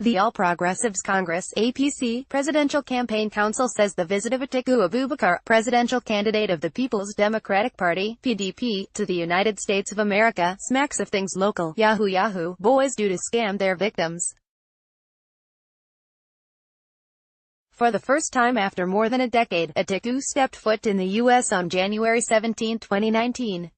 The All Progressives Congress (APC) Presidential Campaign Council says the visit of Atiku Abubakar, presidential candidate of the People's Democratic Party (PDP), to the United States of America, smacks of things local. Yahoo Yahoo boys do to scam their victims. For the first time after more than a decade, Atiku stepped foot in the U.S. on January 17, 2019.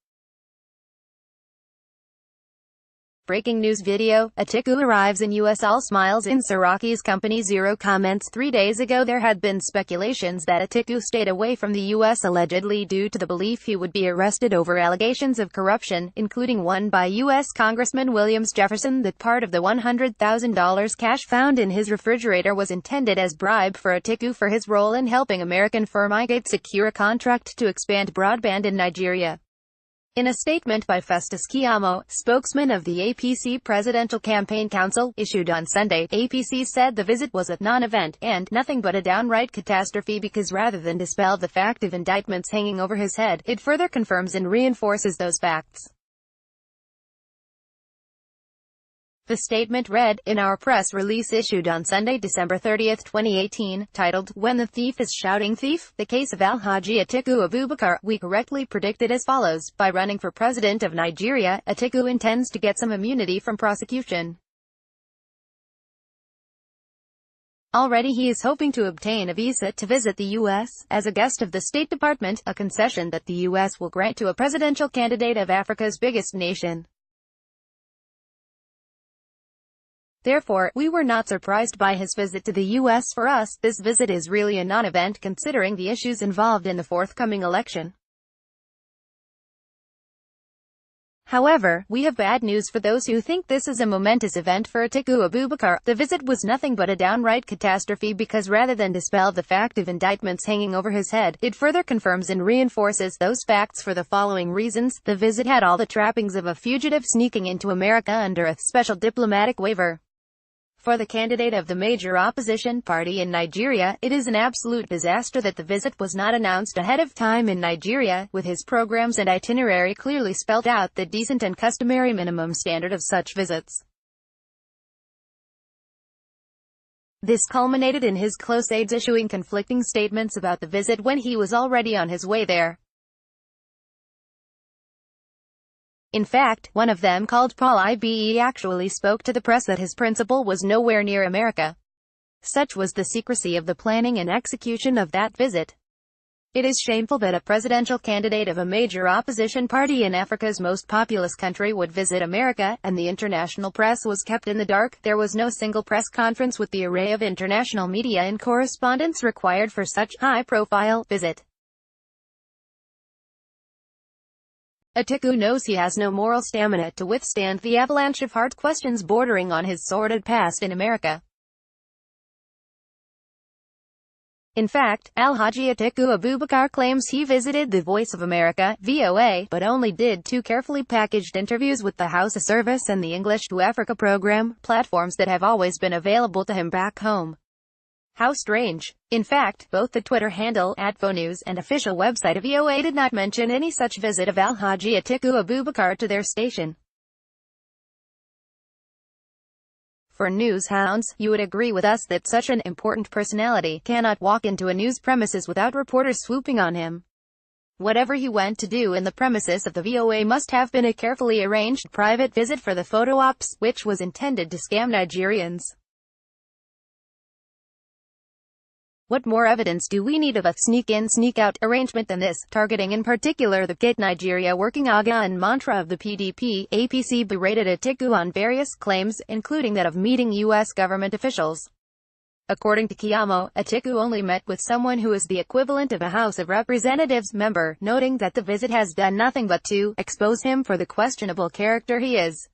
Breaking news video: Atiku arrives in U.S. all smiles in Siraki's company, zero comments. 3 days ago there had been speculations that Atiku stayed away from the U.S. allegedly due to the belief he would be arrested over allegations of corruption, including one by U.S. Congressman Williams Jefferson that part of the $100,000 cash found in his refrigerator was intended as bribe for Atiku for his role in helping American firm Igate secure a contract to expand broadband in Nigeria. In a statement by Festus Keyamo, spokesman of the APC Presidential Campaign Council, issued on Sunday, APC said the visit was a non-event, and nothing but a downright catastrophe because rather than dispel the fact of indictments hanging over his head, it further confirms and reinforces those facts. The statement read, in our press release issued on Sunday, December 30, 2018, titled, When the Thief is Shouting Thief, the case of Alhaji Atiku Abubakar, we correctly predicted as follows: by running for president of Nigeria, Atiku intends to get some immunity from prosecution. Already he is hoping to obtain a visa to visit the U.S. as a guest of the State Department, a concession that the U.S. will grant to a presidential candidate of Africa's biggest nation. Therefore, we were not surprised by his visit to the U.S. For us, this visit is really a non-event considering the issues involved in the forthcoming election. However, we have bad news for those who think this is a momentous event for Atiku Abubakar. The visit was nothing but a downright catastrophe because rather than dispel the fact of indictments hanging over his head, it further confirms and reinforces those facts for the following reasons. The visit had all the trappings of a fugitive sneaking into America under a special diplomatic waiver. For the candidate of the major opposition party in Nigeria, it is an absolute disaster that the visit was not announced ahead of time in Nigeria, with his programs and itinerary clearly spelled out, the decent and customary minimum standard of such visits. This culminated in his close aides issuing conflicting statements about the visit when he was already on his way there. In fact, one of them, called Paul Ibe, actually spoke to the press that his principal was nowhere near America. Such was the secrecy of the planning and execution of that visit. It is shameful that a presidential candidate of a major opposition party in Africa's most populous country would visit America, and the international press was kept in the dark. There was no single press conference with the array of international media and correspondence required for such high-profile visit. Atiku knows he has no moral stamina to withstand the avalanche of hard questions bordering on his sordid past in America. In fact, Alhaji Atiku Abubakar claims he visited the Voice of America, VOA, but only did 2 carefully packaged interviews with the Hausa Service and the English to Africa program, platforms that have always been available to him back home. How strange. In fact, both the Twitter handle @VoNews and official website of VOA did not mention any such visit of Alhaji Atiku Abubakar to their station. For news hounds, you would agree with us that such an important personality cannot walk into a news premises without reporters swooping on him. Whatever he went to do in the premises of the VOA must have been a carefully arranged private visit for the photo ops, which was intended to scam Nigerians. What more evidence do we need of a sneak-in, sneak-out arrangement than this, targeting in particular the Get Nigeria Working Aga and mantra of the PDP? APC berated Atiku on various claims, including that of meeting U.S. government officials. According to Keyamo, Atiku only met with someone who is the equivalent of a House of Representatives member, noting that the visit has done nothing but to expose him for the questionable character he is.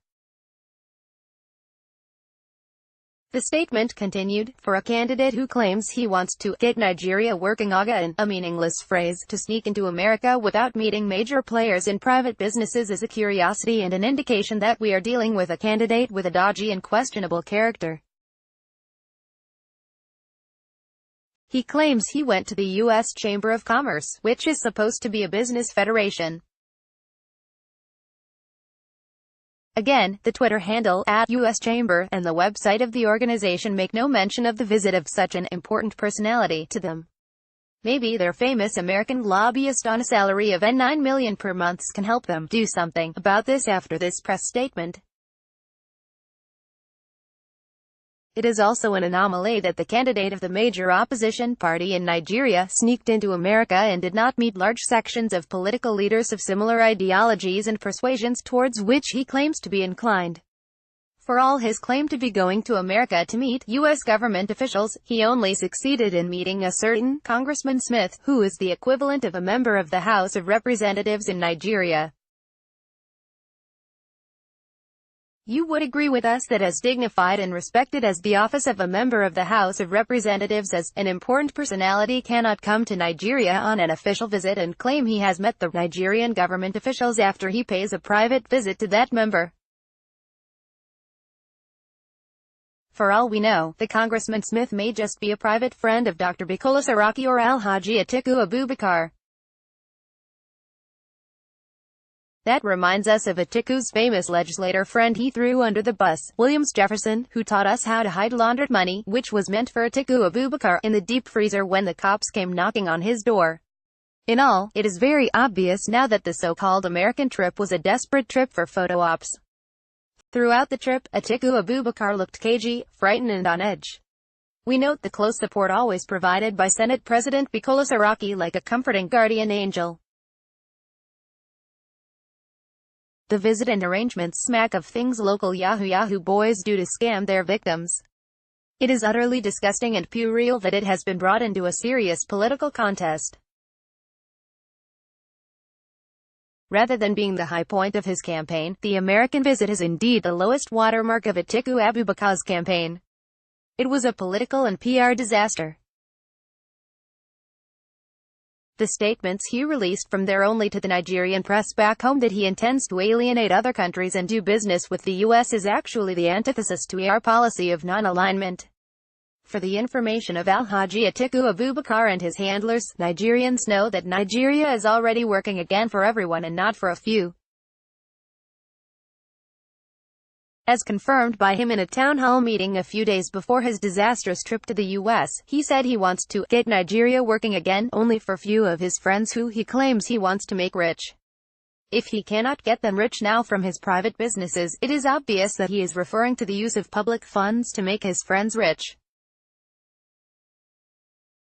The statement continued, for a candidate who claims he wants to get Nigeria working again, a meaningless phrase, to sneak into America without meeting major players in private businesses is a curiosity and an indication that we are dealing with a candidate with a dodgy and questionable character. He claims he went to the U.S. Chamber of Commerce, which is supposed to be a business federation. Again, the Twitter handle @US Chamber and the website of the organization make no mention of the visit of such an important personality to them. Maybe their famous American lobbyist on a salary of $9 million per month can help them do something about this after this press statement. It is also an anomaly that the candidate of the major opposition party in Nigeria sneaked into America and did not meet large sections of political leaders of similar ideologies and persuasions towards which he claims to be inclined. For all his claim to be going to America to meet U.S. government officials, he only succeeded in meeting a certain Congressman Smith, who is the equivalent of a member of the House of Representatives in Nigeria. You would agree with us that as dignified and respected as the office of a member of the House of Representatives is, an important personality cannot come to Nigeria on an official visit and claim he has met the Nigerian government officials after he pays a private visit to that member. For all we know, the Congressman Smith may just be a private friend of Dr. Bukola Saraki or Alhaji Atiku Abubakar. That reminds us of Atiku's famous legislator friend he threw under the bus, Williams Jefferson, who taught us how to hide laundered money, which was meant for Atiku Abubakar, in the deep freezer when the cops came knocking on his door. In all, it is very obvious now that the so-called American trip was a desperate trip for photo ops. Throughout the trip, Atiku Abubakar looked cagey, frightened and on edge. We note the close support always provided by Senate President Bukola Saraki like a comforting guardian angel. The visit and arrangements smack of things local Yahoo Yahoo boys do to scam their victims. It is utterly disgusting and puerile that it has been brought into a serious political contest. Rather than being the high point of his campaign, the American visit is indeed the lowest watermark of Atiku Abubakar's campaign. It was a political and PR disaster. The statements he released from there only to the Nigerian press back home that he intends to alienate other countries and do business with the U.S. is actually the antithesis to our policy of non-alignment. For the information of Alhaji Atiku Abubakar and his handlers, Nigerians know that Nigeria is already working again for everyone and not for a few. As confirmed by him in a town hall meeting a few days before his disastrous trip to the U.S., he said he wants to get Nigeria working again, only for few of his friends who he claims he wants to make rich. If he cannot get them rich now from his private businesses, it is obvious that he is referring to the use of public funds to make his friends rich.